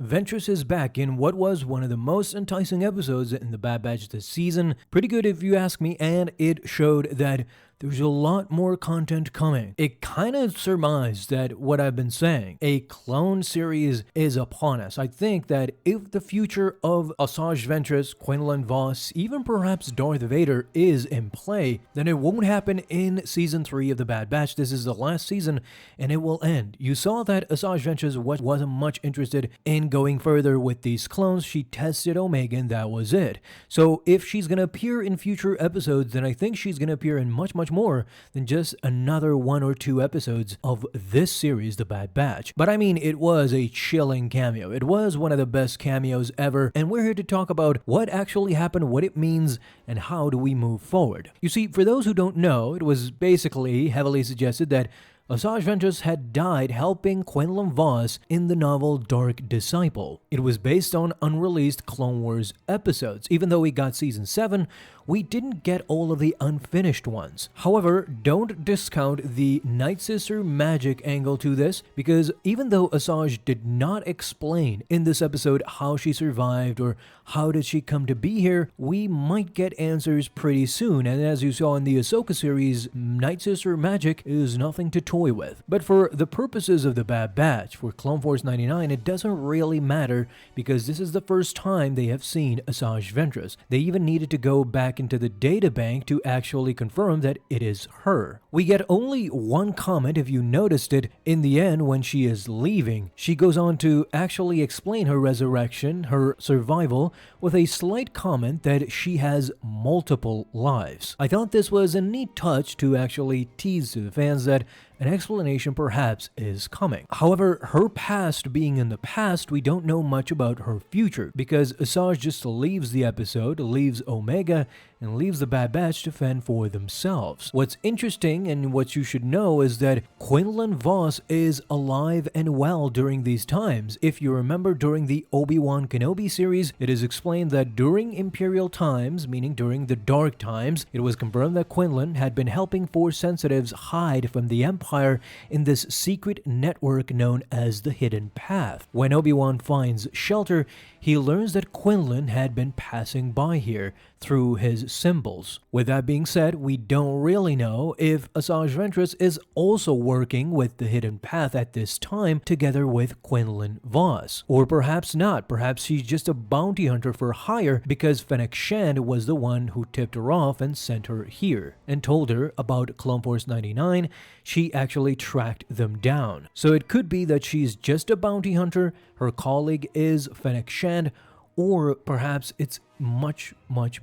Ventress is back in what was one of the most enticing episodes in the Bad Batch this season. Pretty good if you ask me, and it showed that there's a lot more content coming. It kind of surmised that what I've been saying, a clone series is upon us. I think that if the future of Asajj Ventress, Quinlan Vos, even perhaps Darth Vader is in play, then it won't happen in Season 3 of The Bad Batch. This is the last season, and it will end. You saw that Asajj Ventress wasn't much interested in going further with these clones. She tested Omega, and that was it. So if she's going to appear in future episodes, then I think she's going to appear in much more than just another 1 or 2 episodes of this series, The Bad Batch. But I mean, it was a chilling cameo. It was one of the best cameos ever, and we're here to talk about what actually happened, what it means, and how do we move forward. You see, for those who don't know, it was basically heavily suggested that Asajj Ventress had died helping Quinlan Vos in the novel Dark Disciple. It was based on unreleased Clone Wars episodes. Even though we got Season 7, we didn't get all of the unfinished ones. However, don't discount the Night Sister magic angle to this, because even though Asajj did not explain in this episode how she survived or how did she come to be here, we might get answers pretty soon, and as you saw in the Ahsoka series, Night Sister magic is nothing to toy with. But for the purposes of the Bad Batch, for Clone Force 99, it doesn't really matter because this is the first time they have seen Asajj Ventress. They even needed to go back into the databank to actually confirm that it is her. We get only one comment if you noticed it in the end when she is leaving. She goes on to actually explain her resurrection, her survival, with a slight comment that she has multiple lives. I thought this was a neat touch to actually tease to the fans that an explanation perhaps is coming. However, her past being in the past, we don't know much about her future because Asajj just leaves the episode, leaves Omega, and leaves the Bad Batch to fend for themselves. What's interesting and what you should know is that Quinlan Vos is alive and well during these times. If you remember during the Obi-Wan Kenobi series, it is explained that during Imperial times, meaning during the Dark Times, it was confirmed that Quinlan had been helping Force sensitives hide from the Empire in this secret network known as the Hidden Path. When Obi-Wan finds shelter, he learns that Quinlan had been passing by here through his symbols. With that being said, we don't really know if Asajj Ventress is also working with the Hidden Path at this time together with Quinlan Vos. Or perhaps not. Perhaps she's just a bounty hunter for hire because Fennec Shand was the one who tipped her off and sent her here and told her about Clone Force 99. She actually tracked them down. So it could be that she's just a bounty hunter, her colleague is Fennec Shand, or perhaps it's much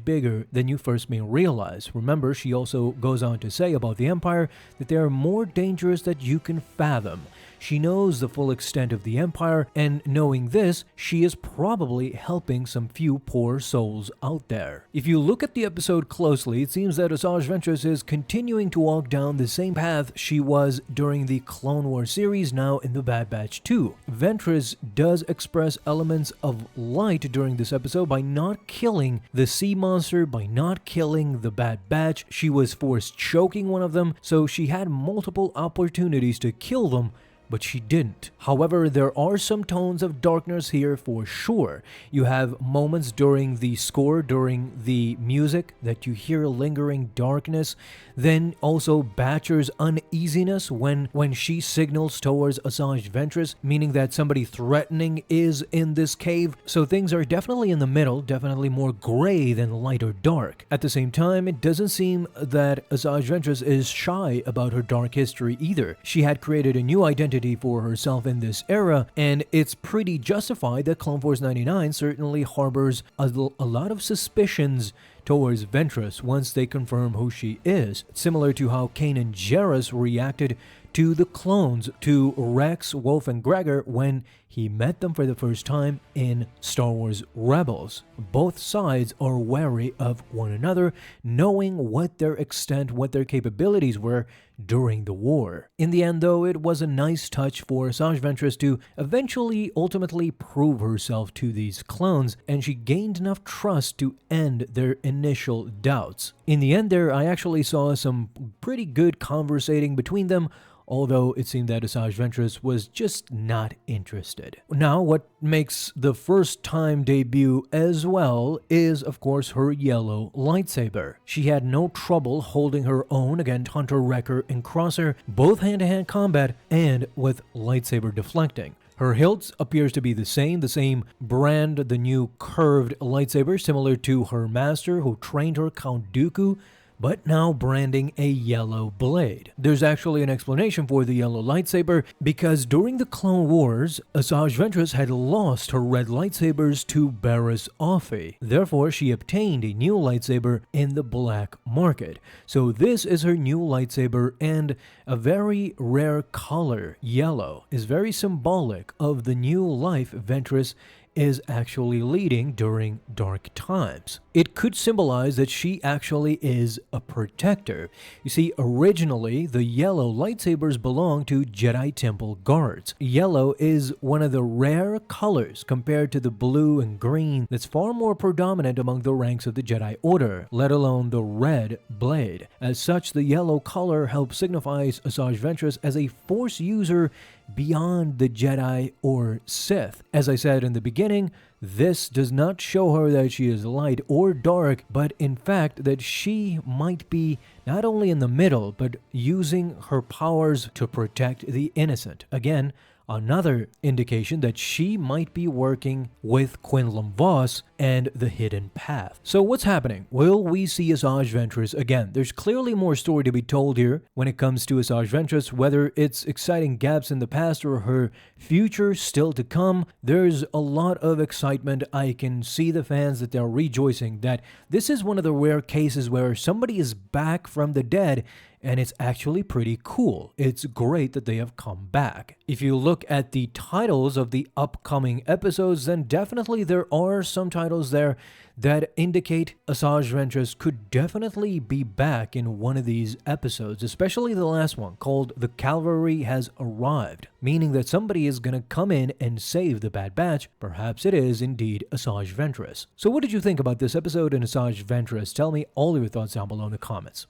bigger than you first may realize. Remember, she also goes on to say about the Empire that they are more dangerous than you can fathom. She knows the full extent of the Empire, and knowing this, she is probably helping some few poor souls out there. If you look at the episode closely, it seems that Asajj Ventress is continuing to walk down the same path she was during the Clone Wars series, now in the Bad Batch 2. Ventress does express elements of light during this episode by not killing the sea monster, by not killing the Bad Batch. She was force choking one of them, so she had multiple opportunities to kill them, but she didn't. However, there are some tones of darkness here for sure. You have moments during the score, during the music, that you hear lingering darkness. Then also Batcher's uneasiness when she signals towards Asajj Ventress, meaning that somebody threatening is in this cave. So things are definitely in the middle, definitely more gray than light or dark. At the same time, it doesn't seem that Asajj Ventress is shy about her dark history either. She had created a new identity for herself in this era, and it's pretty justified that Clone Force 99 certainly harbors a lot of suspicions towards Ventress once they confirm who she is. Similar to how Kanan Jarrus reacted to the clones, to Rex, Wolf, and Gregor when he met them for the first time in Star Wars Rebels. Both sides are wary of one another, knowing what their extent, what their capabilities were during the war. In the end, though, it was a nice touch for Asajj Ventress to eventually, ultimately prove herself to these clones, and she gained enough trust to end their initial doubts. In the end there, I actually saw some pretty good conversating between them, although it seemed that Asajj Ventress was just not interested. talented. Now, what makes the first time debut as well is, of course, her yellow lightsaber. She had no trouble holding her own against Hunter Wrecker and Crosser, both hand-to-hand combat and with lightsaber deflecting. Her hilt appears to be the same brand, the new curved lightsaber, similar to her master who trained her, Count Dooku, but now branding a yellow blade. There's actually an explanation for the yellow lightsaber, because during the Clone Wars, Asajj Ventress had lost her red lightsabers to Barriss Offee. Therefore, she obtained a new lightsaber in the black market. So this is her new lightsaber, and a very rare color, yellow, is very symbolic of the new life Ventress is actually leading during dark times. It could symbolize that she actually is a protector. You see, originally, the yellow lightsabers belonged to Jedi Temple guards. Yellow is one of the rare colors compared to the blue and green that's far more predominant among the ranks of the Jedi Order, let alone the red blade. As such, the yellow color helps signifies Asajj Ventress as a Force user beyond the Jedi or Sith. As I said in the beginning, this does not show her that she is light or dark, but in fact that she might be not only in the middle, but using her powers to protect the innocent. Again, another indication that she might be working with Quinlan Vos and the Hidden Path. So what's happening? Will we see Asajj Ventress again? There's clearly more story to be told here when it comes to Asajj Ventress, whether it's exciting gaps in the past or her future still to come. There's a lot of excitement. I can see the fans that they're rejoicing that this is one of the rare cases where somebody is back from the dead, and it's actually pretty cool. It's great that they have come back. If you look at the titles of the upcoming episodes, then definitely there are some titles there that indicate Asajj Ventress could definitely be back in one of these episodes, especially the last one called The Cavalry Has Arrived, meaning that somebody is going to come in and save the Bad Batch. Perhaps it is indeed Asajj Ventress. So what did you think about this episode and Asajj Ventress? Tell me all your thoughts down below in the comments.